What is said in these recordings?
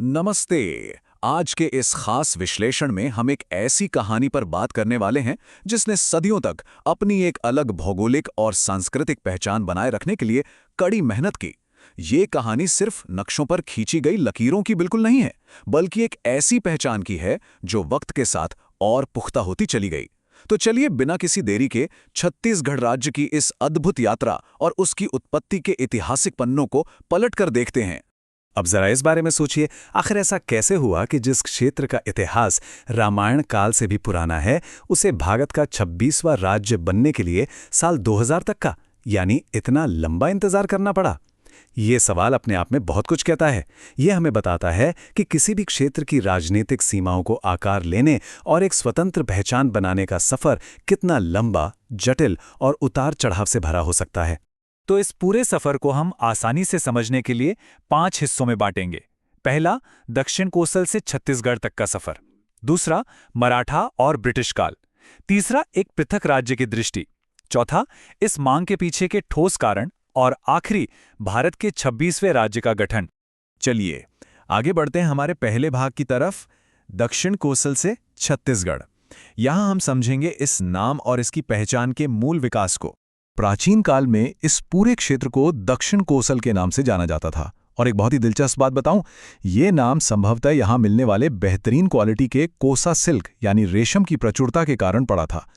नमस्ते। आज के इस खास विश्लेषण में हम एक ऐसी कहानी पर बात करने वाले हैं जिसने सदियों तक अपनी एक अलग भौगोलिक और सांस्कृतिक पहचान बनाए रखने के लिए कड़ी मेहनत की। ये कहानी सिर्फ नक्शों पर खींची गई लकीरों की बिल्कुल नहीं है, बल्कि एक ऐसी पहचान की है जो वक्त के साथ और पुख्ता होती चली गई। तो चलिए बिना किसी देरी के छत्तीसगढ़ राज्य की इस अद्भुत यात्रा और उसकी उत्पत्ति के ऐतिहासिक पन्नों को पलट कर देखते हैं। अब जरा इस बारे में सोचिए, आखिर ऐसा कैसे हुआ कि जिस क्षेत्र का इतिहास रामायण काल से भी पुराना है, उसे भारत का 26वां राज्य बनने के लिए साल 2000 तक का, यानी इतना लंबा इंतजार करना पड़ा। ये सवाल अपने आप में बहुत कुछ कहता है। ये हमें बताता है कि किसी भी क्षेत्र की राजनीतिक सीमाओं को आकार लेने और एक स्वतंत्र पहचान बनाने का सफर कितना लंबा, जटिल और उतार चढ़ाव से भरा हो सकता है। तो इस पूरे सफर को हम आसानी से समझने के लिए 5 हिस्सों में बांटेंगे। पहला, दक्षिण कोसल से छत्तीसगढ़ तक का सफर। दूसरा, मराठा और ब्रिटिश काल। तीसरा, एक पृथक राज्य की दृष्टि। चौथा, इस मांग के पीछे के ठोस कारण। और आखिरी, भारत के 26वें राज्य का गठन। चलिए आगे बढ़ते हैं हमारे पहले भाग की तरफ, दक्षिण कोसल से छत्तीसगढ़। यहां हम समझेंगे इस नाम और इसकी पहचान के मूल विकास को। प्राचीन काल में इस पूरे क्षेत्र को दक्षिण कोसल के नाम से जाना जाता था। और एक बहुत ही दिलचस्प बात बताऊं, ये नाम संभवतः यहां मिलने वाले बेहतरीन क्वालिटी के कोसा सिल्क यानी रेशम की प्रचुरता के कारण पड़ा था।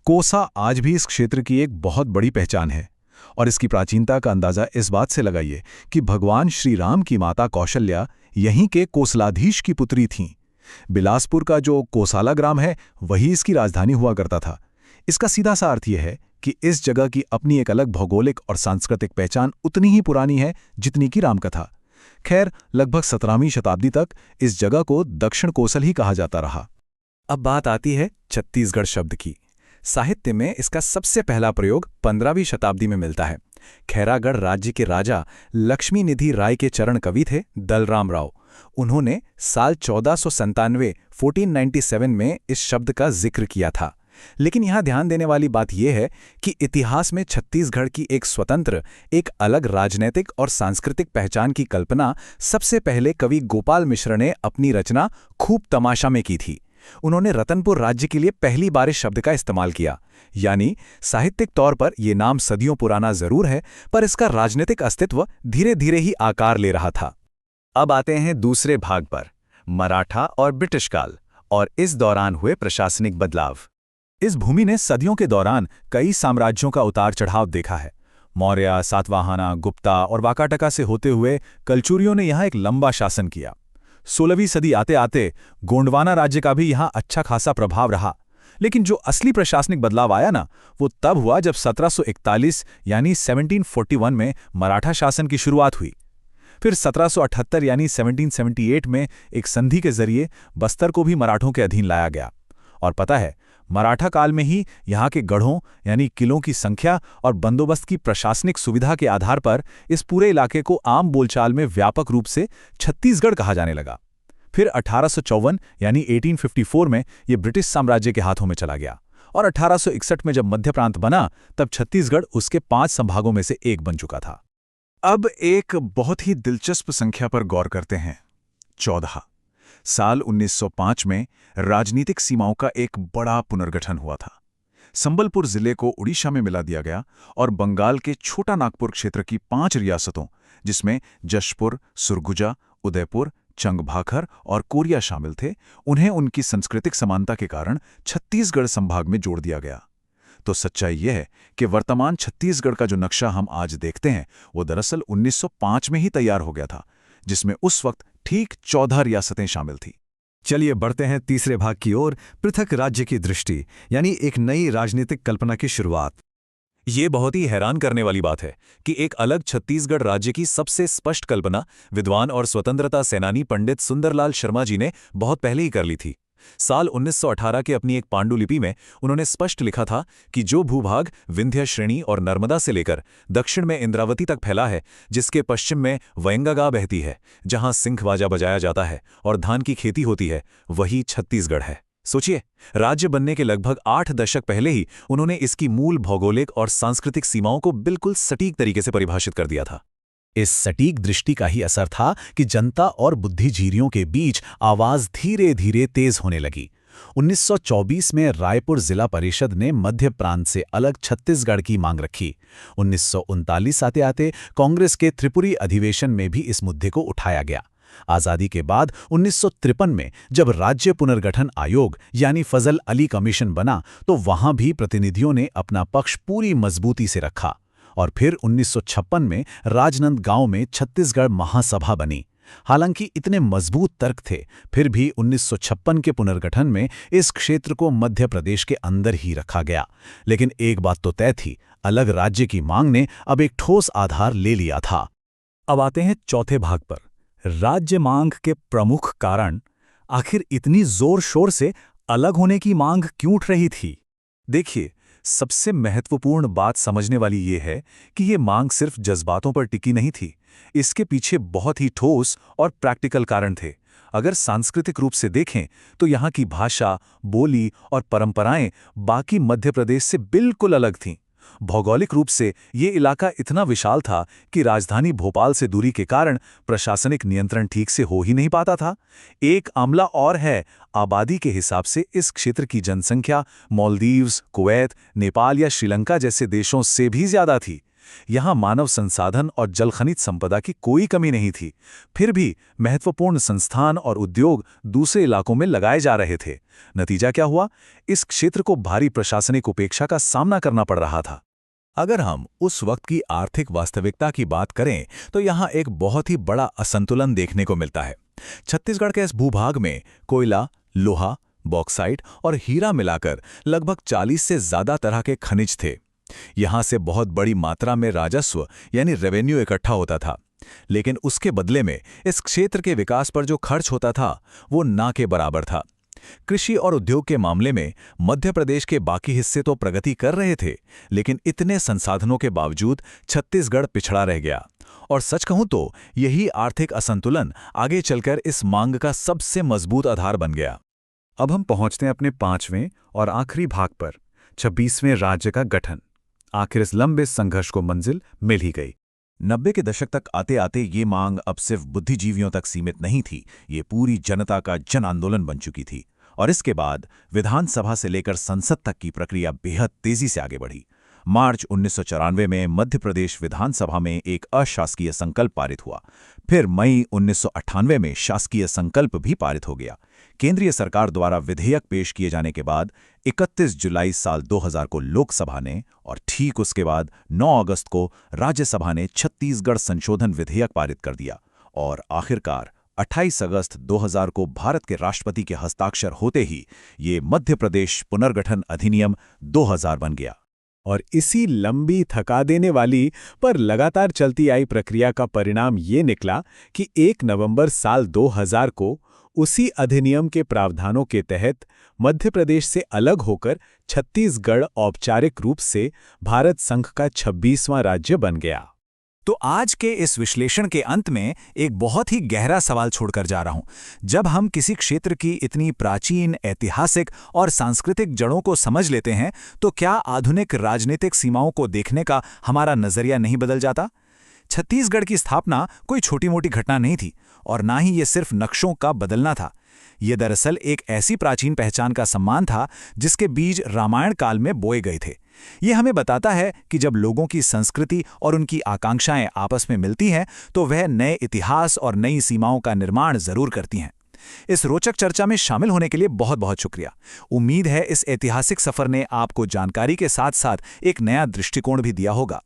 कोसा आज भी इस क्षेत्र की एक बहुत बड़ी पहचान है। और इसकी प्राचीनता का अंदाजा इस बात से लगाइए कि भगवान श्री राम की माता कौशल्या यहीं के कोसलाधीश की पुत्री थीं। बिलासपुर का जो कोसाला ग्राम है, वही इसकी राजधानी हुआ करता था। इसका सीधा सा अर्थ यह है कि इस जगह की अपनी एक अलग भौगोलिक और सांस्कृतिक पहचान उतनी ही पुरानी है जितनी की रामकथा। खैर, लगभग 17वीं शताब्दी तक इस जगह को दक्षिण कोसल ही कहा जाता रहा। अब बात आती है छत्तीसगढ़ शब्द की। साहित्य में इसका सबसे पहला प्रयोग 15वीं शताब्दी में मिलता है। खैरागढ़ राज्य के राजा लक्ष्मी निधि राय के चरण कवि थे दलराम राव। उन्होंने साल 1497 में इस शब्द का जिक्र किया था। लेकिन यहां ध्यान देने वाली बात यह है कि इतिहास में छत्तीसगढ़ की एक स्वतंत्र, एक अलग राजनीतिक और सांस्कृतिक पहचान की कल्पना सबसे पहले कवि गोपाल मिश्र ने अपनी रचना खूब तमाशा में की थी। उन्होंने रतनपुर राज्य के लिए पहली बार इस शब्द का इस्तेमाल किया। यानी साहित्यिक तौर पर यह नाम सदियों पुराना जरूर है, पर इसका राजनीतिक अस्तित्व धीरे धीरे ही आकार ले रहा था। अब आते हैं दूसरे भाग पर, मराठा और ब्रिटिश काल और इस दौरान हुए प्रशासनिक बदलाव। इस भूमि ने सदियों के दौरान कई साम्राज्यों का उतार चढ़ाव देखा है। मौर्य, सातवाहना, गुप्ता और वाकाटका से होते हुए कलचुरियों ने यहां एक लंबा शासन किया। 16वीं सदी आते आते गोंडवाना राज्य का भी यहां अच्छा खासा प्रभाव रहा। लेकिन जो असली प्रशासनिक बदलाव आया ना, वो तब हुआ जब 1741 यानी 1741 में मराठा शासन की शुरुआत हुई। फिर 1778 यानी 1778 में एक संधि के जरिए बस्तर को भी मराठों के अधीन लाया गया। और पता है, मराठा काल में ही यहाँ के गढ़ों यानी किलों की संख्या और बंदोबस्त की प्रशासनिक सुविधा के आधार पर इस पूरे इलाके को आम बोलचाल में व्यापक रूप से छत्तीसगढ़ कहा जाने लगा। फिर 1854 यानी 1854 में यह ब्रिटिश साम्राज्य के हाथों में चला गया। और 1861 में जब मध्य प्रांत बना, तब छत्तीसगढ़ उसके 5 संभागों में से एक बन चुका था। अब एक बहुत ही दिलचस्प संख्या पर गौर करते हैं, 14। साल 1905 में राजनीतिक सीमाओं का एक बड़ा पुनर्गठन हुआ था। संबलपुर जिले को उड़ीसा में मिला दिया गया और बंगाल के छोटा नागपुर क्षेत्र की 5 रियासतों, जिसमें जशपुर, सुरगुजा, उदयपुर, चंगभाखर और कोरिया शामिल थे, उन्हें उनकी सांस्कृतिक समानता के कारण छत्तीसगढ़ संभाग में जोड़ दिया गया। तो सच्चाई यह है कि वर्तमान छत्तीसगढ़ का जो नक्शा हम आज देखते हैं, वो दरअसल 1905 में ही तैयार हो गया था, जिसमें उस वक्त ठीक 14 रियासतें शामिल थीं। चलिए बढ़ते हैं तीसरे भाग की ओर, पृथक राज्य की दृष्टि, यानी एक नई राजनीतिक कल्पना की शुरुआत। ये बहुत ही हैरान करने वाली बात है कि एक अलग छत्तीसगढ़ राज्य की सबसे स्पष्ट कल्पना विद्वान और स्वतंत्रता सेनानी पंडित सुंदरलाल शर्मा जी ने बहुत पहले ही कर ली थी। साल 1918 के अपनी एक पांडुलिपि में उन्होंने स्पष्ट लिखा था कि जो भूभाग विंध्य श्रेणी और नर्मदा से लेकर दक्षिण में इंद्रावती तक फैला है, जिसके पश्चिम में वैंगागा बहती है, जहां सिंखबाजा बजाया जाता है और धान की खेती होती है, वही छत्तीसगढ़ है। सोचिए, राज्य बनने के लगभग 8 दशक पहले ही उन्होंने इसकी मूल भौगोलिक और सांस्कृतिक सीमाओं को बिल्कुल सटीक तरीके से परिभाषित कर दिया था। इस सटीक दृष्टि का ही असर था कि जनता और बुद्धिजीवियों के बीच आवाज धीरे धीरे तेज होने लगी। 1924 में रायपुर जिला परिषद ने मध्य प्रांत से अलग छत्तीसगढ़ की मांग रखी। 1939 आते आते कांग्रेस के त्रिपुरी अधिवेशन में भी इस मुद्दे को उठाया गया। आजादी के बाद 1953 में जब राज्य पुनर्गठन आयोग यानी फजल अली कमीशन बना तो वहां भी प्रतिनिधियों ने अपना पक्ष पूरी मजबूती से रखा। और फिर 1956 में राजनांदगांव में छत्तीसगढ़ महासभा बनी। हालांकि इतने मजबूत तर्क थे, फिर भी 1956 के पुनर्गठन में इस क्षेत्र को मध्य प्रदेश के अंदर ही रखा गया। लेकिन एक बात तो तय थी, अलग राज्य की मांग ने अब एक ठोस आधार ले लिया था। अब आते हैं चौथे भाग पर, राज्य मांग के प्रमुख कारण। आखिर इतनी जोर शोर से अलग होने की मांग क्यों उठ रही थी? देखिए, सबसे महत्वपूर्ण बात समझने वाली ये है कि ये मांग सिर्फ जज्बातों पर टिकी नहीं थी। इसके पीछे बहुत ही ठोस और प्रैक्टिकल कारण थे। अगर सांस्कृतिक रूप से देखें तो यहाँ की भाषा, बोली और परंपराएं बाकी मध्य प्रदेश से बिल्कुल अलग थीं। भौगोलिक रूप से ये इलाका इतना विशाल था कि राजधानी भोपाल से दूरी के कारण प्रशासनिक नियंत्रण ठीक से हो ही नहीं पाता था। एक मामला और है, आबादी के हिसाब से इस क्षेत्र की जनसंख्या मालदीव्स, कुवैत, नेपाल या श्रीलंका जैसे देशों से भी ज्यादा थी। यहाँ मानव संसाधन और जल खनिज संपदा की कोई कमी नहीं थी। फिर भी महत्वपूर्ण संस्थान और उद्योग दूसरे इलाकों में लगाए जा रहे थे। नतीजा क्या हुआ? इस क्षेत्र को भारी प्रशासनिक उपेक्षा का सामना करना पड़ रहा था। अगर हम उस वक्त की आर्थिक वास्तविकता की बात करें तो यहाँ एक बहुत ही बड़ा असंतुलन देखने को मिलता है। छत्तीसगढ़ के इस भूभाग में कोयला, लोहा, बॉक्साइट और हीरा मिलाकर लगभग 40 से ज्यादा तरह के खनिज थे। यहाँ से बहुत बड़ी मात्रा में राजस्व यानी रेवेन्यू इकट्ठा होता था, लेकिन उसके बदले में इस क्षेत्र के विकास पर जो खर्च होता था वो ना के बराबर था। कृषि और उद्योग के मामले में मध्य प्रदेश के बाकी हिस्से तो प्रगति कर रहे थे, लेकिन इतने संसाधनों के बावजूद छत्तीसगढ़ पिछड़ा रह गया। और सच कहूं तो यही आर्थिक असंतुलन आगे चलकर इस मांग का सबसे मजबूत आधार बन गया। अब हम पहुंचते हैं अपने 5वें और आखिरी भाग पर, 26वें राज्य का गठन। आखिर इस लंबे संघर्ष को मंजिल मिल ही गई। 90 के दशक तक आते आते ये मांग अब सिर्फ बुद्धिजीवियों तक सीमित नहीं थी, ये पूरी जनता का जन आंदोलन बन चुकी थी। और इसके बाद विधानसभा से लेकर संसद तक की प्रक्रिया बेहद तेजी से आगे बढ़ी। मार्च 1994 में मध्य प्रदेश विधानसभा में एक अशासकीय संकल्प पारित हुआ। फिर मई 1998 में शासकीय संकल्प भी पारित हो गया। केंद्रीय सरकार द्वारा विधेयक पेश किए जाने के बाद 31 जुलाई साल 2000 को लोकसभा ने और ठीक उसके बाद 9 अगस्त को राज्यसभा ने छत्तीसगढ़ संशोधन विधेयक पारित कर दिया। और आखिरकार 28 अगस्त 2000 को भारत के राष्ट्रपति के हस्ताक्षर होते ही ये मध्य प्रदेश पुनर्गठन अधिनियम 2000 बन गया। और इसी लंबी, थका देने वाली पर लगातार चलती आई प्रक्रिया का परिणाम ये निकला कि 1 नवंबर साल 2000 को उसी अधिनियम के प्रावधानों के तहत मध्य प्रदेश से अलग होकर छत्तीसगढ़ औपचारिक रूप से भारत संघ का 26वां राज्य बन गया। तो आज के इस विश्लेषण के अंत में एक बहुत ही गहरा सवाल छोड़कर जा रहा हूं। जब हम किसी क्षेत्र की इतनी प्राचीन, ऐतिहासिक और सांस्कृतिक जड़ों को समझ लेते हैं तो क्या आधुनिक राजनीतिक सीमाओं को देखने का हमारा नजरिया नहीं बदल जाता? छत्तीसगढ़ की स्थापना कोई छोटी मोटी घटना नहीं थी और ना ही ये सिर्फ नक्शों का बदलना था। ये दरअसल एक ऐसी प्राचीन पहचान का सम्मान था जिसके बीज रामायण काल में बोए गए थे। ये हमें बताता है कि जब लोगों की संस्कृति और उनकी आकांक्षाएं आपस में मिलती हैं तो वह नए इतिहास और नई सीमाओं का निर्माण जरूर करती हैं। इस रोचक चर्चा में शामिल होने के लिए बहुत बहुत शुक्रिया। उम्मीद है इस ऐतिहासिक सफर ने आपको जानकारी के साथ साथ एक नया दृष्टिकोण भी दिया होगा।